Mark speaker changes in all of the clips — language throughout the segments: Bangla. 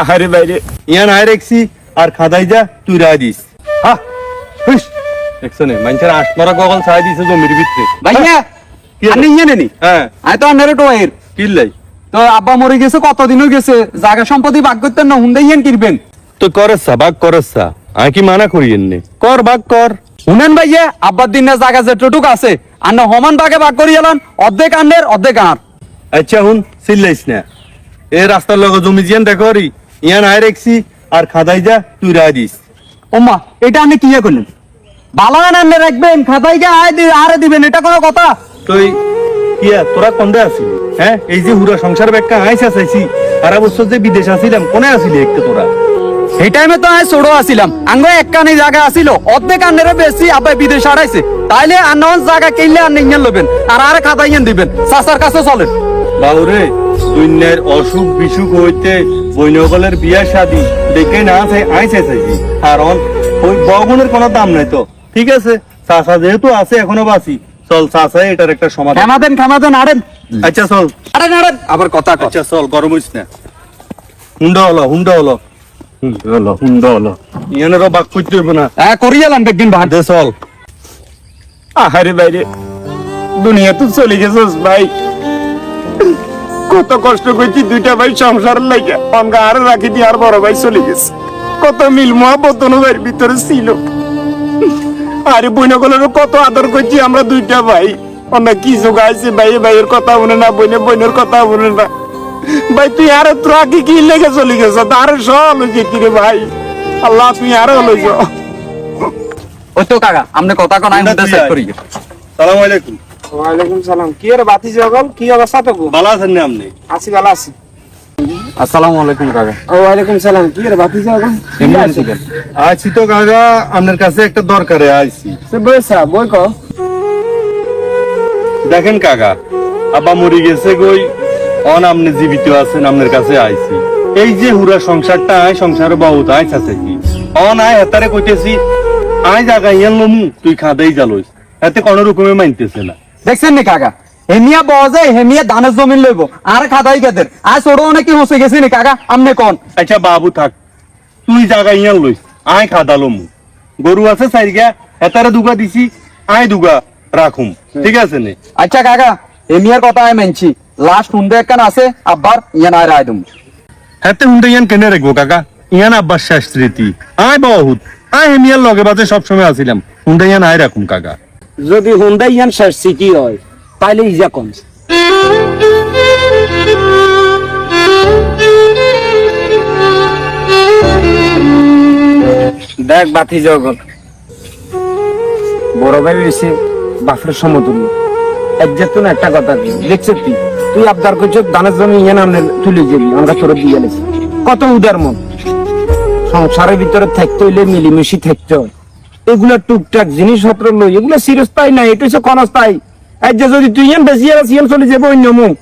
Speaker 1: আহারে বাইরে ইয়ান আয় রেখছি আর খাদাই যা তুই রায় দিস। হ্যাঁ হুস দেখছনে মানুষের আশমারা গগল ছাই দিছে জমির ভিতরে।
Speaker 2: ভাইয়া আপনি ইয়ে নেনি?
Speaker 1: হ্যাঁ
Speaker 2: আয় তো আন্নারে টোয়ের
Speaker 1: কিল্লাই
Speaker 2: তো আব্বা মরে গেছে কতদিন হয়ে গেছে, জায়গা সম্পত্তি ভাগ করতেন না, হুন্ডে ইয়েন কিনবেন।
Speaker 1: তো করসা বাগ করসা আমি কি মানা করি এনে কর বাগ কর।
Speaker 2: শুনেন ভাইয়া, আব্বার দিন জায়গা যেটুক আছে আন্না সমান ভাগে ভাগ করি এলান, অর্ধেক আন্নের অর্ধেক আর।
Speaker 1: আচ্ছা হুন চিল্লাইস না, এ রাস্তার লগে জমি জিয়ান দেখো রি ইয়ান আয় রেখছি আর খাদাই যা তুই রায় দিস।
Speaker 2: ওমা এটা আপনি কি করলেন? বালাগান আন্নে রাখবেন, খাতাই গা আরে দিবেন, এটা কোনো কথা?
Speaker 1: তুই কিয়া তোরা কন্দে আসিল? হ্যাঁ এই যে হুরা সংসার ব্যাখ্যা আইসা চাইছি সারা বছর যে বিদেশ আসিলাম কোনে আসিলি একটু তোরা?
Speaker 2: এই টাইমে তো আমি ছোট আসিলাম, আঙ্গ একখানি জায়গা আসিল, অর্ধেক আন্নের বেশি আব্বাই বিদেশ হারাইছে, তাইলে আন্নান জায়গা কিনলে আন্নে ইঞ্জান লবেন আর আরে খাতা ইঞ্জান দিবেন, চাচার কাছে চলেন।
Speaker 1: বাবুরে দুনিয়ার অসুখ বিসুখ হইতে বৈনগলের বিয়া শাদি দেখে না আইসা চাইছি কারণ ওই বগুনের কোনো দাম নাই তো। ঠিক আছে চাচা যেহেতু আছে এখনো বাঁচি, চল চাচা এটার একটা সমাধান।
Speaker 2: খামাদেন আরেন।
Speaker 1: আচ্ছা চল
Speaker 2: আরেন আবার কথা কর।
Speaker 1: আচ্ছা চল গরম হইস না। হুন্ডা হলো ইয়ানের বাক করতে হইব না।
Speaker 2: হ্যাঁ করি এলাম একদিন ভাগ
Speaker 1: দে চল।
Speaker 3: আহারে বাইরে দুনিয়া তো চলে গেছিস ভাই, কত কষ্ট করছি দুইটা ভাই সংসার লাগে অনগা আর রাখি দিয়ে আর বড় ভাই চলে গেছে, কত মিল মহাবত ভাইয়ের ভিতরে ছিল। আরে বইনগুলোর কত আদর করছি আমরা দুইটা ভাই, অন্য কি যোগাইছে ভাই ভাইয়ের কথা বলে না, বোনের কথা বলে না। ভাই তুই আরে তোর আগে কি লেগে চলে গেছ, আরে সব লইছে কি রে ভাই, আল্লাহ তুই আরো লইছ।
Speaker 2: ওই তো কাকা আপনি কথা কোন আমি চেক করি।
Speaker 1: সালাম আলাইকুম।
Speaker 3: ওয়ালাইকুম সালাম। কি রে বাতি জগল, কি অবস্থা তো?
Speaker 1: ভালো আছেন না আপনি?
Speaker 3: আছি ভালো আছি।
Speaker 2: আসসালামু আলাইকুম কাকা।
Speaker 3: ওয়ালাইকুম সালাম। কি রে বাতি জগল,
Speaker 2: কেমন আছেন?
Speaker 1: আছি তো কাকা, আপনার কাছে একটা দরকারে আইছি।
Speaker 3: সে বইসা বই কো।
Speaker 1: দেখেন কাকা, আব্বা মরে গেছে গই, অন আপনি জীবিত আছেন, আপনার কাছে আইছি। এই যে হুরা সংসারটা আয় সংসার বহুত আয় চাচা কি অন আয় হেতারে কইতেছি আয় জায়গা ইয়ান লমু তুই খাদেই যালইস, এতে কোন রকমে মানতেছে না।
Speaker 2: দেখছেন নি কাকা, হেমিয়া বজে হেমিয়া ধানের জমিন লইব আর খাদাই কেদের আজ ছোট অনেক হসে গেছে নি কাকা আপনি কোন?
Speaker 1: আচ্ছা বাবু থাক, তুই জায়গা ইয়ান লইস, আয় খাদা লমু। গরু আছে চাইগা, হেতারে দুগা দিছি, আয় দুগা রাখুম, ঠিক আছে নে?
Speaker 2: আচ্ছা কাকা হেমিয়ার কথা আমি মানছি, লাস্ট হুন্ডে একখান আছে আব্বার ইয়ান আয় রায় দুম।
Speaker 1: হাতে হুন্ডা ইয়ান কেনে রাখবো কাকা, ইয়ান আব্বার শেষ স্মৃতি। আয় বহুত আয় হেমিয়ার লগে বাজে সবসময় আসিলাম, হুন্ডা ইয়ান আয় রাখুম কাকা।
Speaker 3: যদি হুন্ডা ইয়ান শেষ সিটি হয় তাইলে ইজা কম। দেখ বাতি জগৎ বড় ভাই হয়েছে বাপের সমতুল্য, একজাতুন একটা কথা দেখছ তুই আবদার করছ দানের জমি ইয়ে নামলে তুলে যাবি, আমরা তোর দিয়ে গেছি কত উদার মন। সংসারের ভিতরে থাকতে হইলে মিলিমিশি থাকতে হয়, এগুলা টুকটাক জিনিসপত্র লই এগুলো চিরস্থায়ী নাই, এটা হচ্ছে ক্ষণস্থায়ী। আর যে যদি তুই ইয়ান বেশি আর সিয়ান চলে যাবো অন্য মুখ,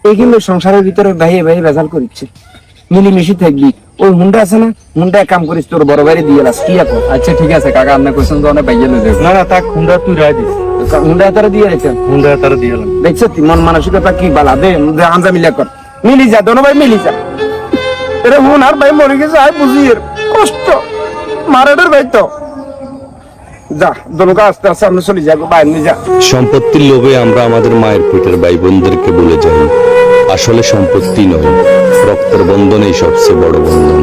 Speaker 3: এইগুলো সংসারের ভিতরে ভাইয়ে ভাইয়ে বেজাল করিচ্ছে। মিলিমিশি থাকবি, ওই হুন্ডা আছে না, হুন্ডা এক কাম করিস তোর বড় ভাইরে দিয়ে লাস কি এখন।
Speaker 2: আচ্ছা ঠিক আছে কাকা আপনি কইছেন তো অনেক বাইয়ে লই যাবে।
Speaker 1: না না থাক, হুন্ডা তুই রায় দিস।
Speaker 3: হুন্ডা তারা দিয়ে রেখে
Speaker 1: হুন্ডা তারা দিয়ে এলাম।
Speaker 3: দেখছো তুই মন মানসিকতা কি বালা দে, আঞ্জা মিলা কর, মিলি যা দোনো ভাই মিলি যা। এরে হুন আর ভাই মরে গেছে আয় বুঝি এর কষ্ট মারাডের ভাই তো যা দোনোকা আস্তে আস্তে আমরা চলে যাবো বাইরে নিয়ে যা।
Speaker 4: সম্পত্তির লোভে আমরা আমাদের মায়ের পেটের ভাই বোনদেরকে বলে যাই, আসলে সম্পত্তি নয়, রক্তের বন্ধনই সবচেয়ে বড় বন্ধন।